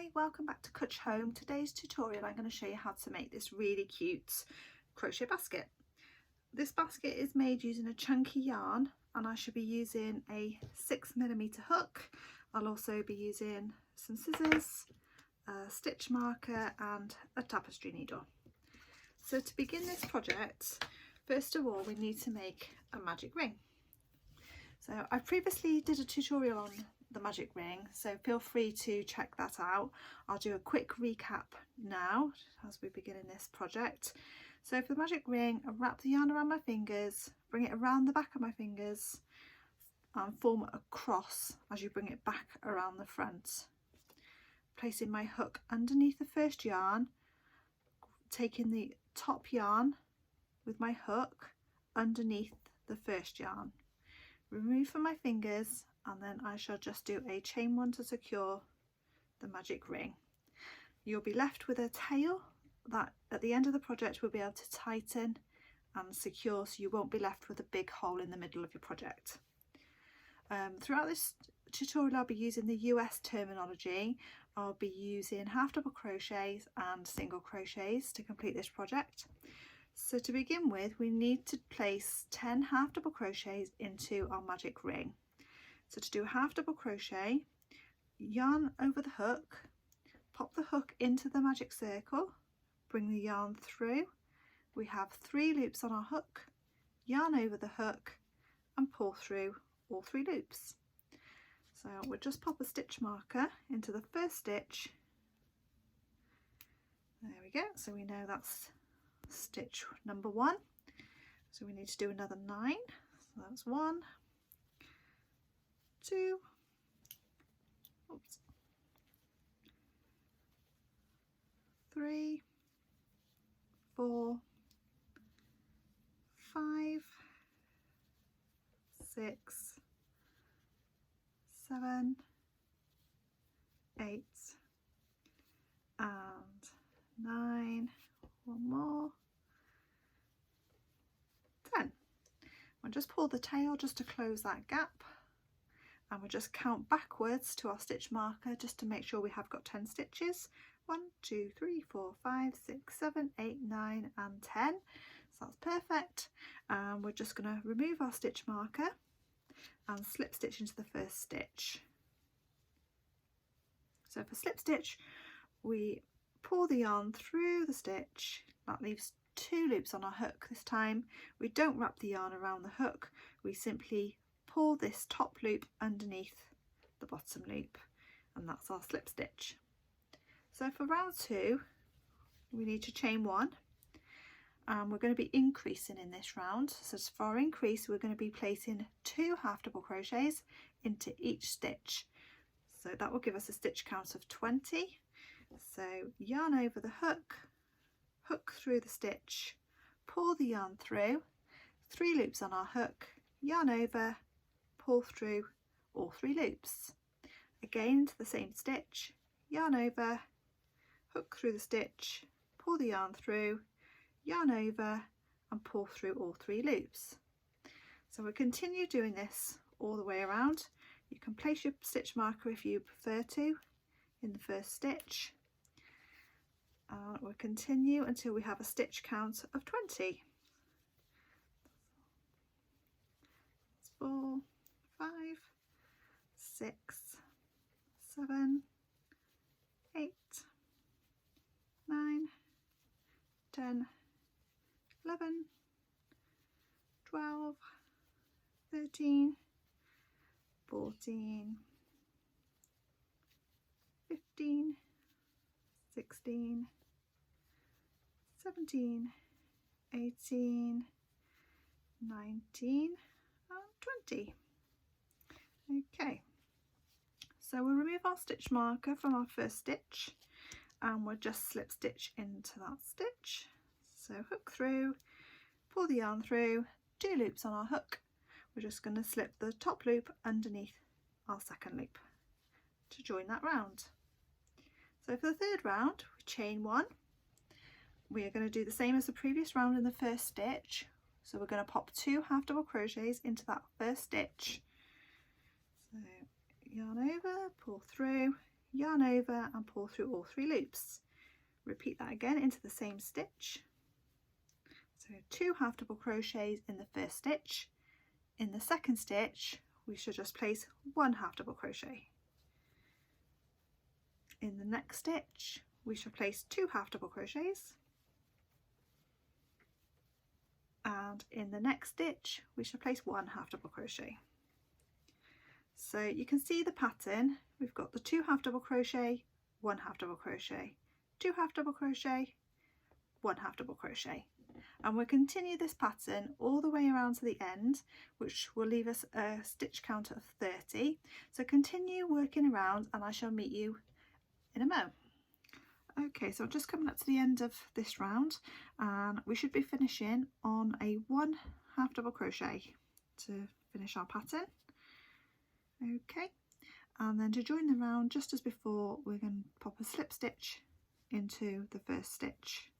Hi, welcome back to Crochet Home. Today's tutorial I'm going to show you how to make this really cute crochet basket. This basket is made using a chunky yarn and I should be using a 6mm hook. I'll also be using some scissors, a stitch marker and a tapestry needle. So to begin this project, first of all we need to make a magic ring. So I previously did a tutorial on the magic ring, so feel free to check that out. I'll do a quick recap now as we begin in this project. So for the magic ring, I wrap the yarn around my fingers, bring it around the back of my fingers and form a cross as you bring it back around the front. Placing my hook underneath the first yarn, taking the top yarn with my hook underneath the first yarn. Remove from my fingers and then I shall just do a chain one to secure the magic ring. You'll be left with a tail that at the end of the project we'll be able to tighten and secure, so you won't be left with a big hole in the middle of your project. Throughout this tutorial I'll be using the US terminology. I'll be using half double crochets and single crochets to complete this project. So to begin with, we need to place 10 half double crochets into our magic ring. So to do a half double crochet, yarn over the hook, pop the hook into the magic circle, bring the yarn through. We have 3 loops on our hook, yarn over the hook and pull through all 3 loops. So we'll just pop a stitch marker into the first stitch. There we go, so we know that's stitch number 1. So we need to do another 9. So that's 1, 2, oops, 3, 4, 5, 6, 7, 8 and 9. One more, 10. We'll just pull the tail just to close that gap and we'll just count backwards to our stitch marker just to make sure we have got 10 stitches. 1, 2, 3, 4, 5, 6, 7, 8, 9 and 10. So that's perfect. And we're just going to remove our stitch marker and slip stitch into the first stitch. So for slip stitch we pull the yarn through the stitch. That leaves 2 loops on our hook. This time we don't wrap the yarn around the hook, we simply pull this top loop underneath the bottom loop and that's our slip stitch. So for round 2 we need to chain 1 and we're going to be increasing in this round. So for our increase we're going to be placing 2 half double crochets into each stitch. So that will give us a stitch count of 20. So yarn over the hook, hook through the stitch, pull the yarn through, 3 loops on our hook, yarn over, pull through all 3 loops. Again into the same stitch, yarn over, hook through the stitch, pull the yarn through, yarn over and pull through all 3 loops. So we'll continue doing this all the way around. You can place your stitch marker if you prefer to in the first stitch. We'll continue until we have a stitch count of 20. 4, 5, 6, 7, 8, 9, 10, 11, 12, 13, 14, 15, 16, 17, 18, 19 and 20. Okay, so we'll remove our stitch marker from our first stitch and we'll just slip stitch into that stitch. So hook through, pull the yarn through, 2 loops on our hook. We're just going to slip the top loop underneath our second loop to join that round. So for the third round we chain 1. We are going to do the same as the previous round in the first stitch. So we're going to pop 2 half double crochets into that first stitch. So yarn over, pull through, yarn over and pull through all 3 loops. Repeat that again into the same stitch. So 2 half double crochets in the first stitch. In the second stitch we should just place 1 half double crochet. In the next stitch we shall place 2 half double crochets, and in the next stitch we shall place 1 half double crochet. So you can see the pattern. We've got the 2 half double crochet, 1 half double crochet, 2 half double crochet, 1 half double crochet, and we'll continue this pattern all the way around to the end, which will leave us a stitch count of 30. So continue working around and I shall meet you in a mo. Okay, so I'm just coming up to the end of this round and we should be finishing on a 1 half double crochet to finish our pattern. Okay, and then to join the round, just as before, we're going to pop a slip stitch into the first stitch,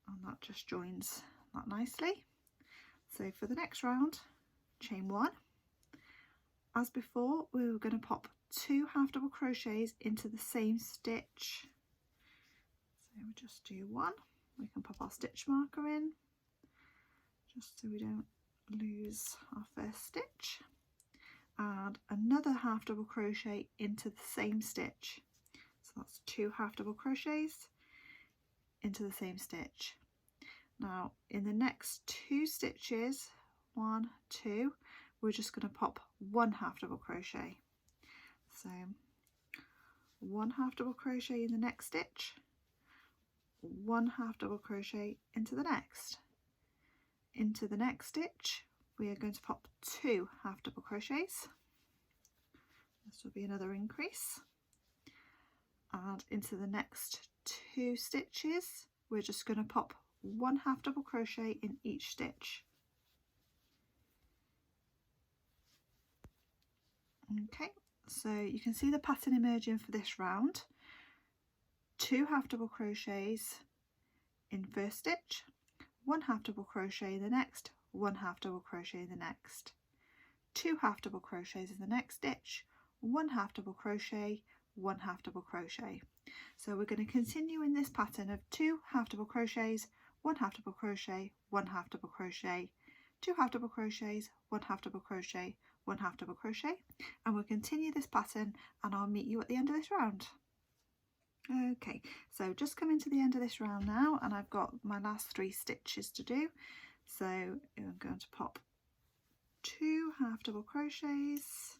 and that just joins that nicely. So for the next round, chain 1. As before, we were going to pop 2 half double crochets into the same stitch. So we'll just do 1. We can pop our stitch marker in just so we don't lose our first stitch, and another half double crochet into the same stitch. So that's 2 half double crochets into the same stitch. Now in the next 2 stitches, 1, 2, we're just going to pop 1 half double crochet. So 1 half double crochet in the next stitch, 1 half double crochet into the next. Into the next stitch we are going to pop 2 half double crochets. This will be another increase, and into the next 2 stitches we're just going to pop 1 half double crochet in each stitch. Okay, so you can see the pattern emerging for this round. 2 half double crochets in first stitch, 1 half double crochet in the next, 1 half double crochet in the next, 2 half double crochets in the next stitch, 1 half double crochet, 1 half double crochet. So we're going to continue in this pattern of 2 half double crochets, 1 half double crochet, 1 half double crochet, 2 half double crochets, 1 half double crochet, 1 half double crochet, and we'll continue this pattern and I'll meet you at the end of this round. Okay, so just coming to the end of this round now, and I've got my last 3 stitches to do. So I'm going to pop 2 half double crochets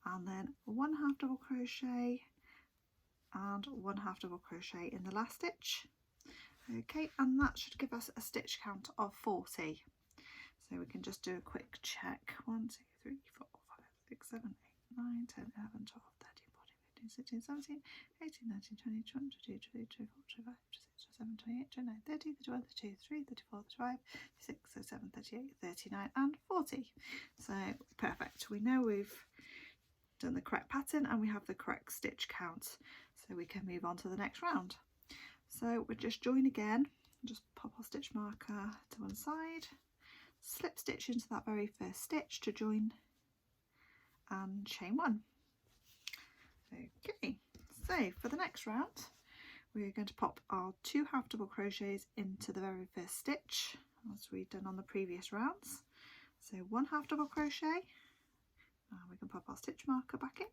and then 1 half double crochet and 1 half double crochet in the last stitch. Okay, and that should give us a stitch count of 40. So we can just do a quick check. 1, 2, 3, 4, 5, 6, 7, 8, 9, 10, 11, 12, 13, 14, 15, 16, 17, 18, 19, 20, 22, 23, 24, 25, 26, 27, 28, 29, 30, 31, 32, 33, 34, 35, 36, 37, 38, 39 and 40. So perfect. We know we've done the correct pattern and we have the correct stitch count, so we can move on to the next round. So we'll just join again, just pop our stitch marker to one side, slip stitch into that very first stitch to join, and chain 1. Okay, so for the next round we're going to pop our 2 half double crochets into the very first stitch as we've done on the previous rounds. So 1 half double crochet, and we can pop our stitch marker back in,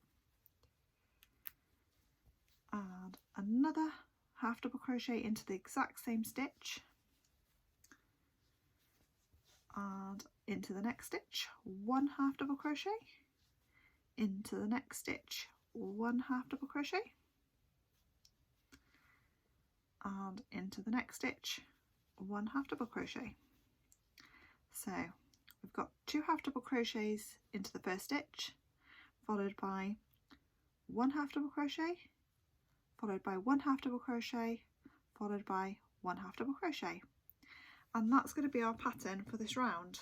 and another half double crochet into the exact same stitch, and into the next stitch 1 half double crochet, into the next stitch 1 half double crochet, and into the next stitch 1 half double crochet. So we've got 2 half double crochets into the first stitch, followed by 1 half double crochet, followed by 1 half double crochet, followed by 1 half double crochet, and that's going to be our pattern for this round.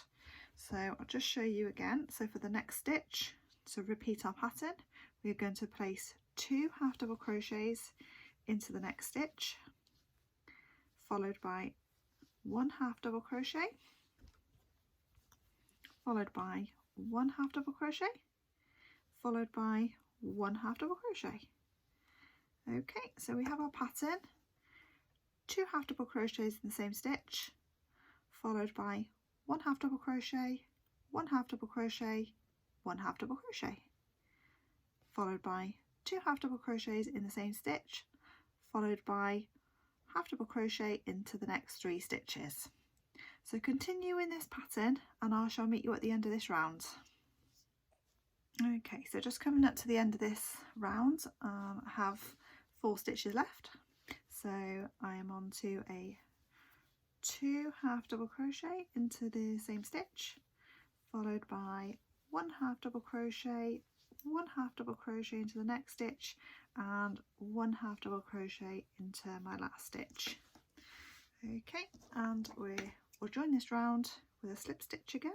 So I'll just show you again. So for the next stitch, to repeat our pattern, we're going to place 2 half double crochets into the next stitch, followed by 1 half double crochet, followed by 1 half double crochet, followed by 1 half double crochet. Okay, so we have our pattern, 2 half double crochets in the same stitch, followed by 1 half double crochet, 1 half double crochet, 1 half double crochet, followed by 2 half double crochets in the same stitch, followed by half double crochet into the next 3 stitches. So continue in this pattern and I shall meet you at the end of this round. Okay, so just coming up to the end of this round, I have 4 stitches left. So I am on to a 2 half double crochet into the same stitch, followed by 1 half double crochet, 1 half double crochet into the next stitch, and 1 half double crochet into my last stitch. Okay, and we'll join this round with a slip stitch again.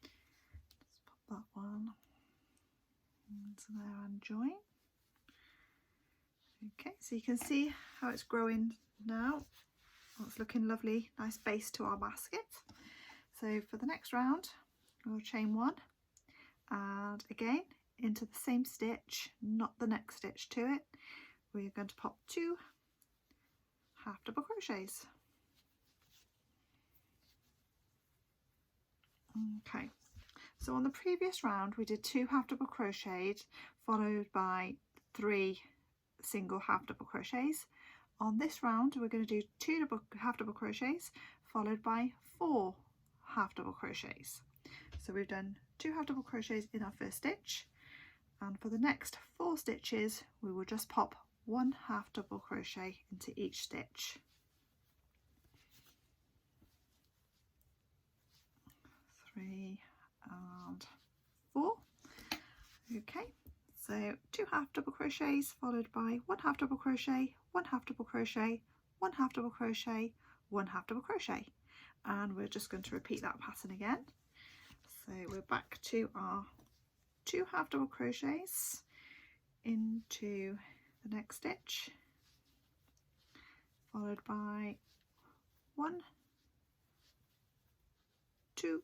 Let's pop that one into there and join. Okay, so you can see how it's growing now. It's looking lovely, nice base to our basket. So for the next round, we'll chain 1 and again into the same stitch, not the next stitch to it, we're going to pop 2 half double crochets. Okay, so on the previous round we did 2 half double crochets followed by 3 single half double crochets. On this round we're going to do 2 half double crochets followed by 4 half double crochets. So we've done 2 half double crochets in our first stitch, and for the next 4 stitches we will just pop 1 half double crochet into each stitch. 3 and 4. Okay, so 2 half double crochets followed by 1 half double crochet, 1 half double crochet, 1 half double crochet, 1 half double crochet, and we're just going to repeat that pattern again. So we're back to our 2 half double crochets into the next stitch, followed by 1, 2,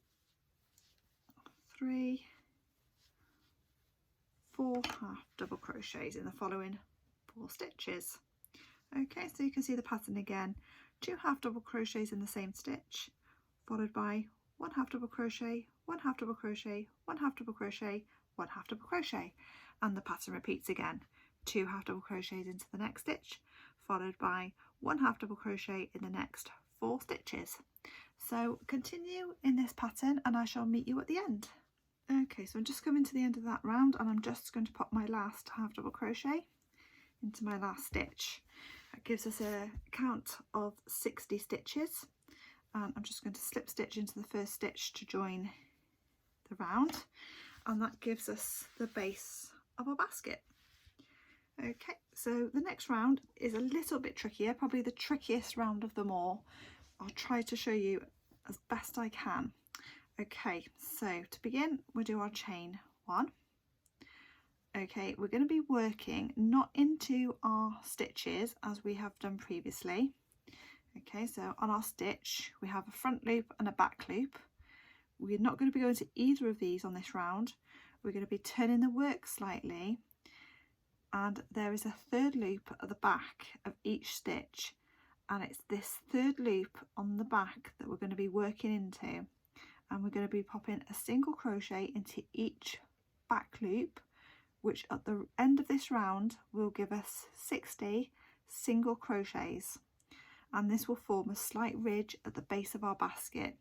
3, 4 half double crochets in the following 4 stitches. Okay, so you can see the pattern again, 2 half double crochets in the same stitch, followed by 1 half double crochet, 1 half double crochet, 1 half double crochet, 1 half double crochet, and the pattern repeats again, 2 half double crochets into the next stitch, followed by 1 half double crochet in the next 4 stitches. So continue in this pattern and I shall meet you at the end. Okay, so I'm just coming to the end of that round and I'm just going to pop my last half double crochet into my last stitch. That gives us a count of 60 stitches, and I'm just going to slip stitch into the first stitch to join the round, and that gives us the base of our basket. Okay, so the next round is a little bit trickier, probably the trickiest round of them all. I'll try to show you as best I can. Okay, so to begin we'll do our chain 1. Okay, we're going to be working not into our stitches as we have done previously. Okay, so on our stitch we have a front loop and a back loop. We're not going to be going to either of these on this round. We're going to be turning the work slightly, and there is a third loop at the back of each stitch, and it's this third loop on the back that we're going to be working into, and we're going to be popping a single crochet into each back loop, which at the end of this round will give us 60 single crochets, and this will form a slight ridge at the base of our basket.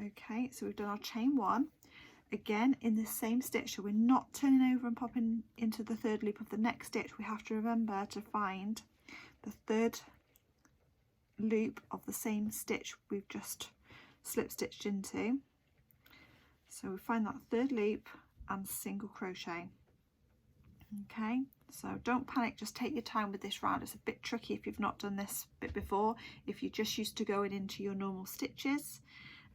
Okay, so we've done our chain 1 again in the same stitch, so we're not turning over and popping into the third loop of the next stitch. We have to remember to find the third loop of the same stitch we've just slip stitched into. So we find that third loop and single crochet. Okay, so don't panic, just take your time with this round. It's a bit tricky if you've not done this bit before, if you're just used to going into your normal stitches.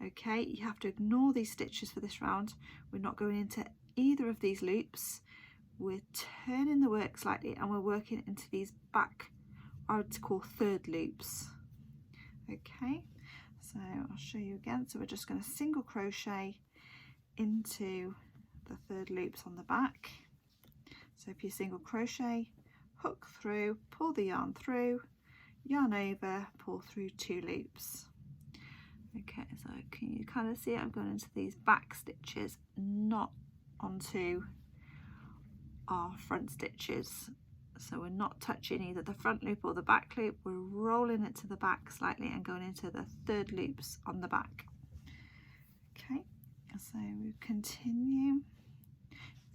Okay, you have to ignore these stitches for this round. We're not going into either of these loops. We're turning the work slightly and we're working into these back, I would call third loops. Okay, so I'll show you again. So we're just going to single crochet into the third loops on the back. So if you single crochet, hook through, pull the yarn through, yarn over, pull through 2 loops. Okay, so can you kind of see it? I'm going into these back stitches, not onto our front stitches. So we're not touching either the front loop or the back loop, we're rolling it to the back slightly and going into the 3rd loops on the back. Okay, so we continue.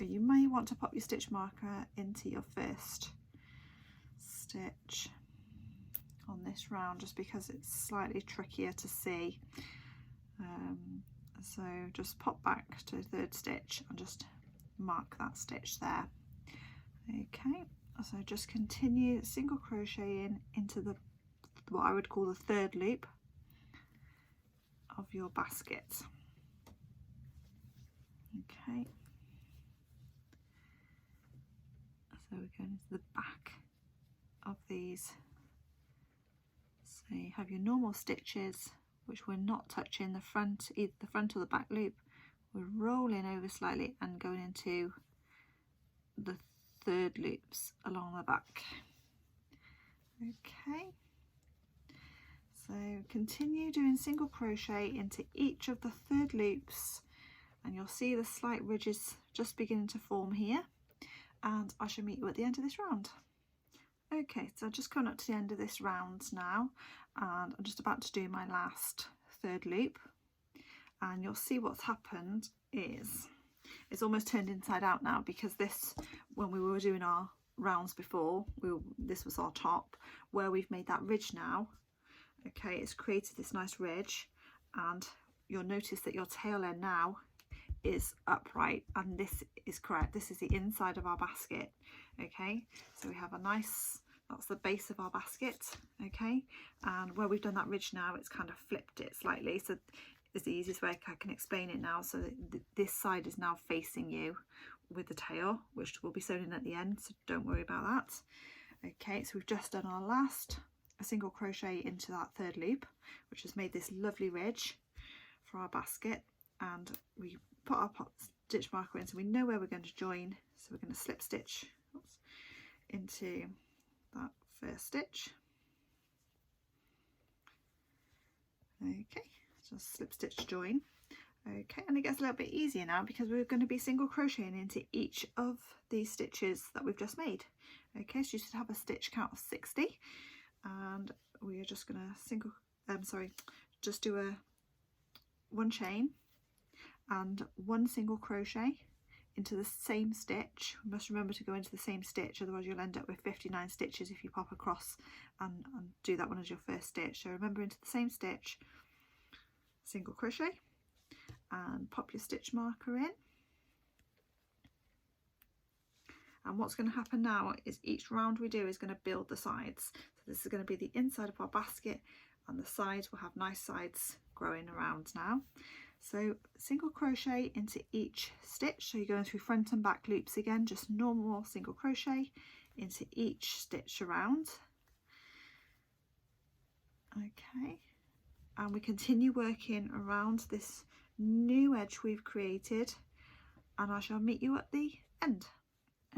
You may want to pop your stitch marker into your first stitch on this round just because it's slightly trickier to see. So just pop back to the 3rd stitch and just mark that stitch there. Okay, so just continue single crocheting into the what I would call the 3rd loop of your basket. Okay, so we're going into the back of these. So you have your normal stitches, which we're not touching the front, either the front or the back loop. We're rolling over slightly and going into the 3rd loops along the back. Okay, so continue doing single crochet into each of the 3rd loops, and you'll see the slight ridges just beginning to form here, and I shall meet you at the end of this round. Okay, so I've just come up to the end of this round now, and I'm just about to do my last 3rd loop, and you'll see what's happened is it's almost turned inside out now, because this, when we were doing our rounds before, this was our top, where we've made that ridge now. Okay, it's created this nice ridge, and you'll notice that your tail end now is upright, and this is correct. This is the inside of our basket. Okay, so we have a nice, that's the base of our basket. Okay, and where we've done that ridge now, it's kind of flipped it slightly, so it's the easiest way I can explain it now. So this side is now facing you with the tail, which will be sewn in at the end, so don't worry about that. Okay, so we've just done our last single crochet into that 3rd loop, which has made this lovely ridge for our basket, and we put our stitch marker in so we know where we're going to join. So we're going to slip stitch into that 1st stitch. Okay, just slip stitch join. Okay, and it gets a little bit easier now because we're going to be single crocheting into each of these stitches that we've just made. Okay, so you should have a stitch count of 60, and we are just going to just do a 1 chain and 1 single crochet into the same stitch. We must remember to go into the same stitch, otherwise you'll end up with 59 stitches if you pop across and do that one as your first stitch. So remember, into the same stitch, single crochet, and pop your stitch marker in. And what's going to happen now is each round we do is going to build the sides. So this is going to be the inside of our basket, and the sides will have nice sides growing around now. So single crochet into each stitch, so you're going through front and back loops again, just normal single crochet into each stitch around. Okay, and we continue working around this new edge we've created, and I shall meet you at the end.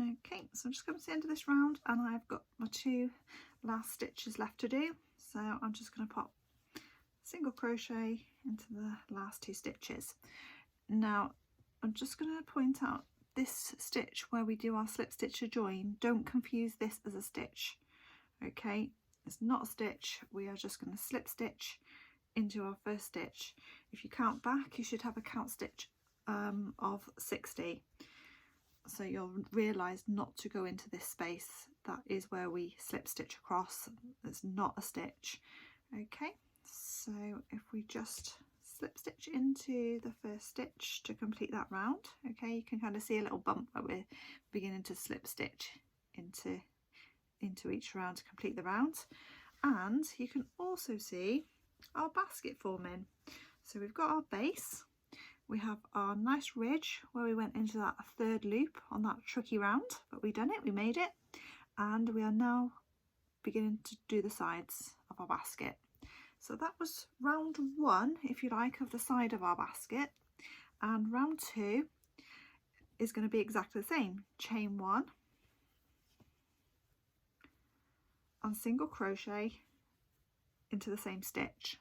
Okay, so I'm just coming to the end of this round, and I've got my 2 last stitches left to do, so I'm just going to pop single crochet into the last 2 stitches. Now I'm just going to point out this stitch where we do our slip stitch to join, don't confuse this as a stitch. Okay, it's not a stitch, we are just going to slip stitch into our first stitch. If you count back, you should have a count stitch of 60, so you'll realise not to go into this space. That is where we slip stitch across. It's not a stitch. Okay, so if we just slip stitch into the first stitch to complete that round, okay, you can kind of see a little bump where we're beginning to slip stitch into each round to complete the round. And you can also see our basket forming. So we've got our base, we have our nice ridge where we went into that 3rd loop on that tricky round, but we done it, we made it, and we are now beginning to do the sides of our basket. So that was round 1, if you like, of the side of our basket, and round 2 is going to be exactly the same. Chain 1, and single crochet into the same stitch.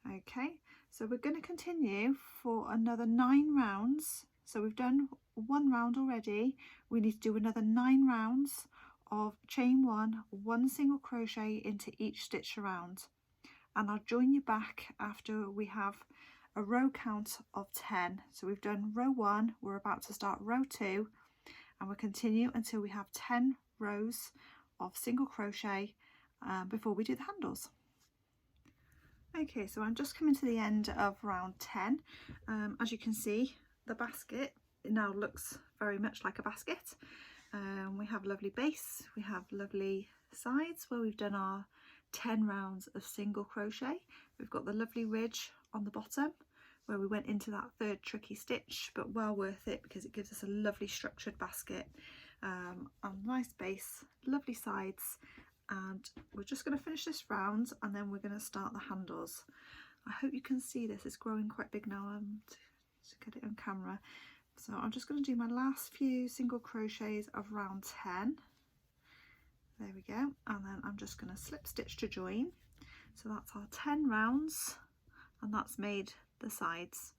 Okay, so we're going to continue for another 9 rounds. So we've done 1 round already. We need to do another 9 rounds of chain 1 single crochet into each stitch around, and I'll join you back after we have a row count of 10. So we've done row 1, we're about to start row 2, and we'll continue until we have 10 rows of single crochet before we do the handles. Okay, so I'm just coming to the end of round 10. As you can see, the basket now looks very much like a basket. We have lovely base, we have lovely sides where we've done our 10 rounds of single crochet. We've got the lovely ridge on the bottom where we went into that 3rd tricky stitch, but well worth it because it gives us a lovely structured basket, and nice base, lovely sides. And we're just going to finish this round and then we're going to start the handles. I hope you can see this, it's growing quite big now to get it on camera. So I'm just going to do my last few single crochets of round 10. There we go, and then I'm just going to slip stitch to join. So that's our 10 rounds, and that's made the sides.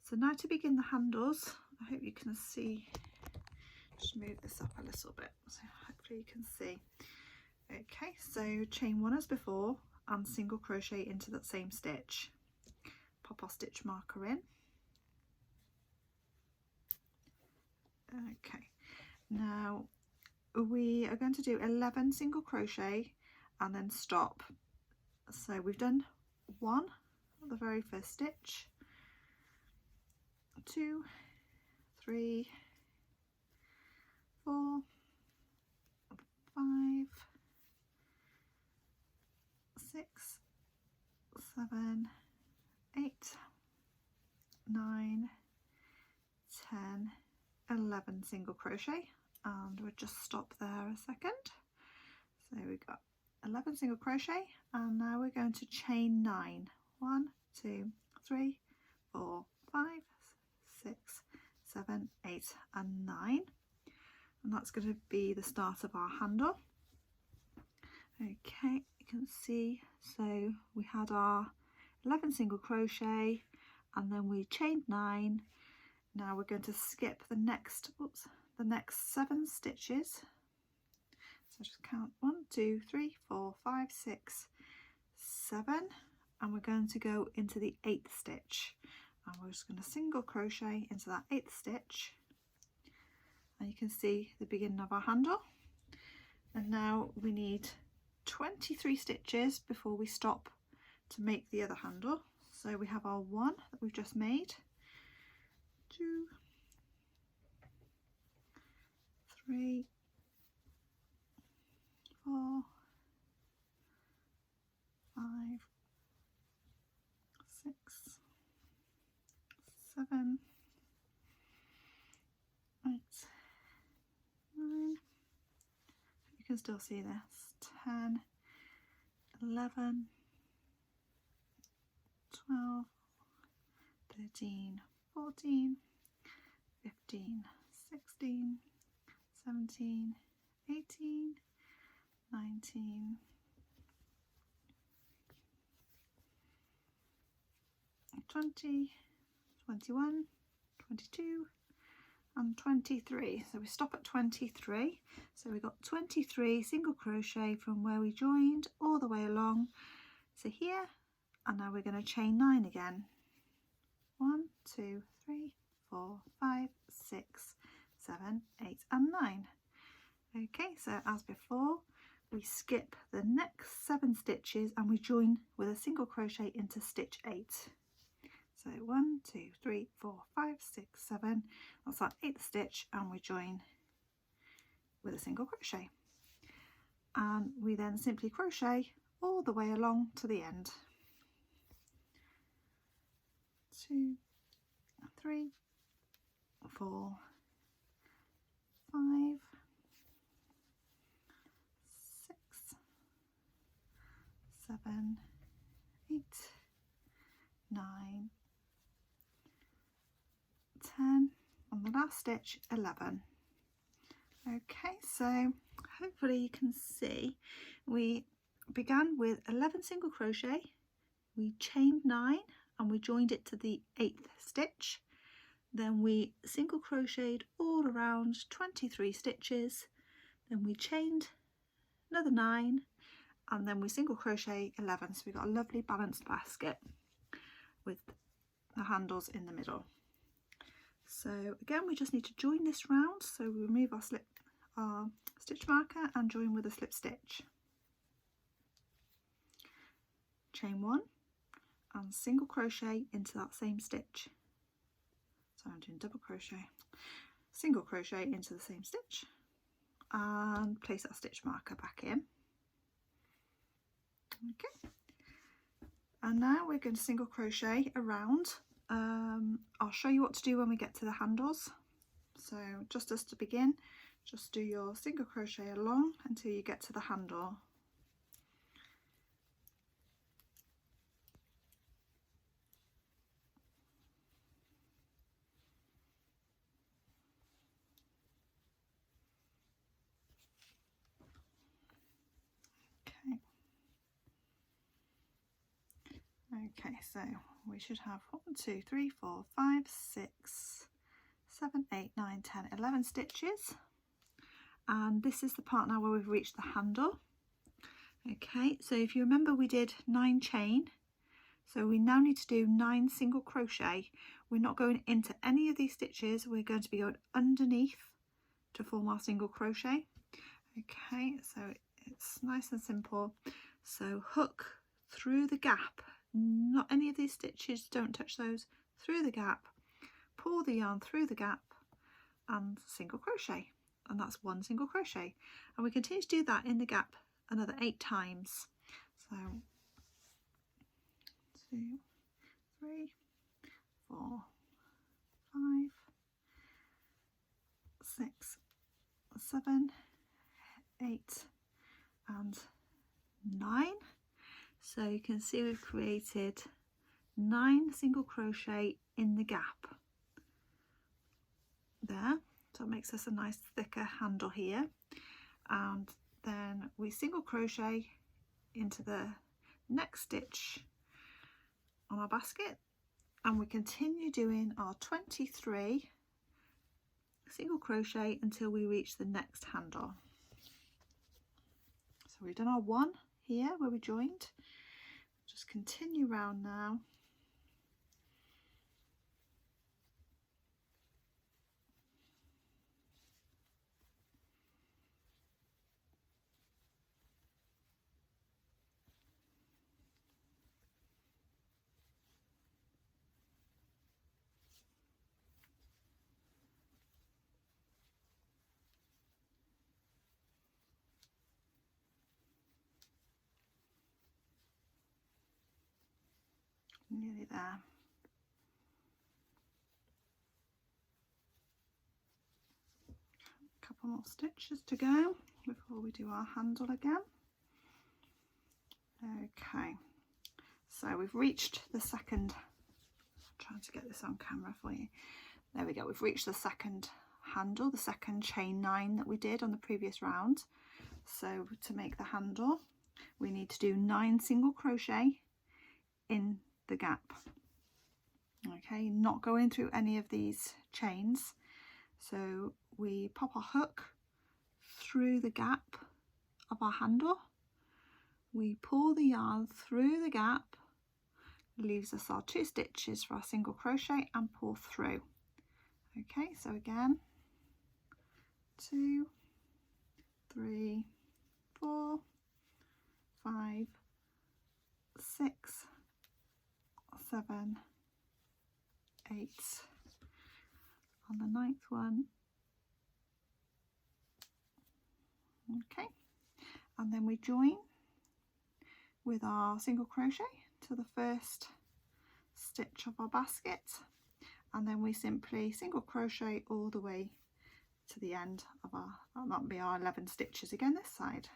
So now to begin the handles, I hope you can see, just move this up a little bit so hopefully you can see. Okay, so chain 1 as before and single crochet into that same stitch. Pop our stitch marker in. Okay, now we are going to do 11 single crochet and then stop. So we've done 1 at the very first stitch, 2, 3, 4, 5, 6, 7, 8, 9, 10, 11 single crochet, and we'll just stop there a second. So we got 11 single crochet, and now we're going to chain 9. 1, 2, 3, 4, 5, 6, 7, 8 and 9, and that's going to be the start of our handle. Okay, you can see, so we had our 11 single crochet and then we chained 9. Now we're going to skip the next 7 stitches. So just count 1, 2, 3, 4, 5, 6, 7, and we're going to go into the 8th stitch, and we're just going to single crochet into that 8th stitch, and you can see the beginning of our handle. And now we need 23 stitches before we stop to make the other handle. So we have our 1 that we've just made, 2, 3, 4, 5, 6, 7, 8, 9. You can still see this. 10, 11, 12, 13, 14, 15, 16, 17, 18, 19, 20, 21, 22 and 23. So we stop at 23. So we got 23 single crochet from where we joined all the way along to here, and now we're going to chain 9 again. 1, 2, 3, 4, 5, 6, 7, 8 and 9. Okay, so as before, we skip the next 7 stitches and we join with a single crochet into stitch 8. So 1, 2, 3, 4, 5, 6, 7, that's our 8th stitch, and we join with a single crochet, and we then simply crochet all the way along to the end. 2, 3, 4, 5, 6, 7, 8, 9, 10, on the last stitch 11. Okay, so hopefully you can see, we began with 11 single crochet, we chained 9 and we joined it to the 8th stitch, then we single crocheted all around 23 stitches, then we chained another 9 and then we single crochet 11. So we got a lovely balanced basket with the handles in the middle. So again, we just need to join this round, so we remove our stitch marker and join with a slip stitch, chain 1 and single crochet into that same stitch. So I'm doing double crochet, single crochet into the same stitch and place our stitch marker back in. Okay, and now we're going to single crochet around. I'll show you what to do when we get to the handles. So just as to begin, just do your single crochet along until you get to the handle. Okay, so we should have 1, 2, 3, 4, 5, 6, 7, 8, 9, 10, 11 stitches, and this is the part now where we've reached the handle. Okay, so if you remember, we did 9 chain, so we now need to do 9 single crochet. We're not going into any of these stitches, we're going to be going underneath to form our single crochet. Okay, so it's nice and simple. So hook through the gap, not any of these stitches, don't touch those, through the gap, pull the yarn through the gap and single crochet, and that's 1 single crochet, and we continue to do that in the gap another 8 times. So 2, 3, 4, 5, 6, 7, 8 and 9. So you can see we've created 9 single crochet in the gap there, so it makes us a nice thicker handle here, and then we single crochet into the next stitch on our basket, and we continue doing our 23 single crochet until we reach the next handle. So we've done our 1 here where we joined, just continue round now. Nearly there. A couple more stitches to go before we do our handle again. Okay, so we've reached the second, I'm trying to get this on camera for you. There we go, we've reached the second handle, the second chain 9 that we did on the previous round. So to make the handle, we need to do 9 single crochet in the gap. Okay, not going through any of these chains. So we pop our hook through the gap of our handle, we pull the yarn through the gap, leaves us our 2 stitches for our single crochet, and pull through. Okay, so again, 2, 3, 4, 5, 6, 7, 8 on the 9th one. Okay, and then we join with our single crochet to the first stitch of our basket, and then we simply single crochet all the way to the end of our, that'll be our 11 stitches again this side.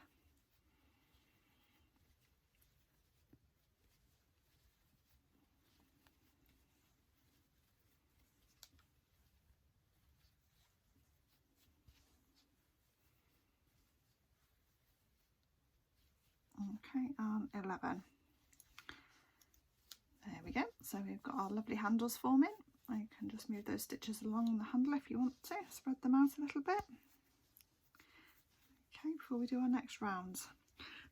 Okay, and 11. There we go. So we've got our lovely handles forming. I can just move those stitches along the handle if you want to, spread them out a little bit. Okay, before we do our next round.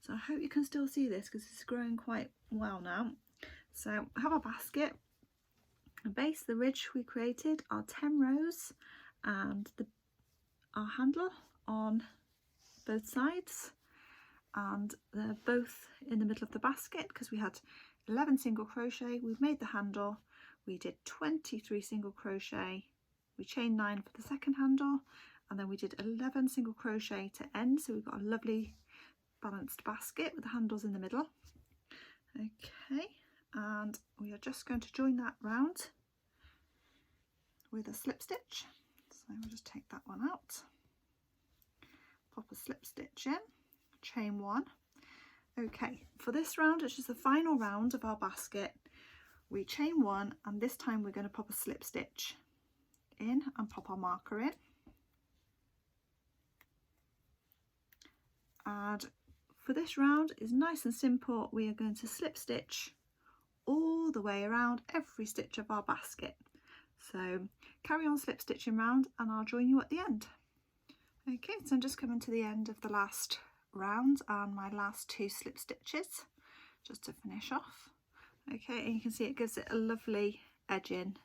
So I hope you can still see this because it's growing quite well now. So I have our basket. The base, the ridge we created are 10 rows and our handle on both sides, and they're both in the middle of the basket because we had 11 single crochet. We've made the handle, we did 23 single crochet, we chained 9 for the second handle, and then we did 11 single crochet to end, so we've got a lovely balanced basket with the handles in the middle. Okay, and we are just going to join that round with a slip stitch. So we'll just take that one out, pop a slip stitch in, chain 1. Okay, for this round, which is the final round of our basket, we chain 1, and this time we're going to pop a slip stitch in and pop our marker in. And for this round is nice and simple. We are going to slip stitch all the way around every stitch of our basket. So carry on slip stitching round and I'll join you at the end. Okay, so I'm just coming to the end of the last round and my last 2 slip stitches just to finish off. Okay, and you can see it gives it a lovely edging,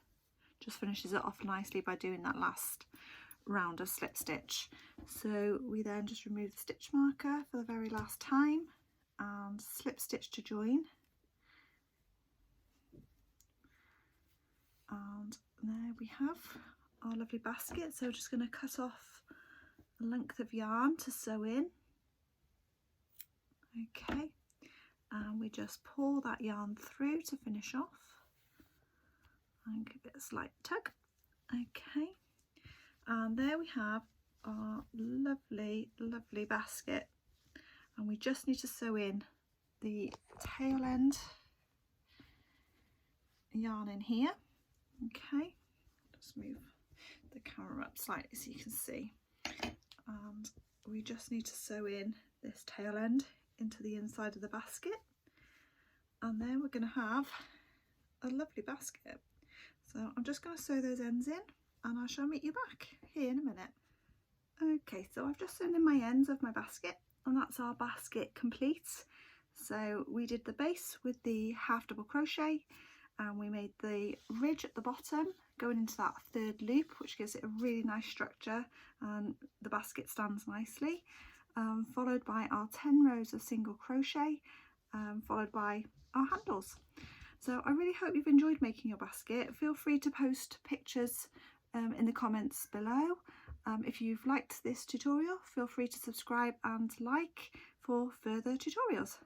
just finishes it off nicely by doing that last round of slip stitch. So we then just remove the stitch marker for the very last time and slip stitch to join, and there we have our lovely basket. So we're just going to cut off a length of yarn to sew in. Okay, and we just pull that yarn through to finish off and give it a slight tug. Okay, and there we have our lovely basket, and we just need to sew in the tail end yarn in here. Okay, just move the camera up slightly so you can see, and we just need to sew in this tail end into the inside of the basket, and then we're going to have a lovely basket. So I'm just going to sew those ends in and I shall meet you back here in a minute. Okay, so I've just sewn in my ends of my basket and that's our basket complete. So we did the base with the half double crochet and we made the ridge at the bottom going into that 3rd loop, which gives it a really nice structure and the basket stands nicely, followed by our 10 rows of single crochet, followed by our handles. So I really hope you've enjoyed making your basket. Feel free to post pictures in the comments below. If you've liked this tutorial, feel free to subscribe and like for further tutorials.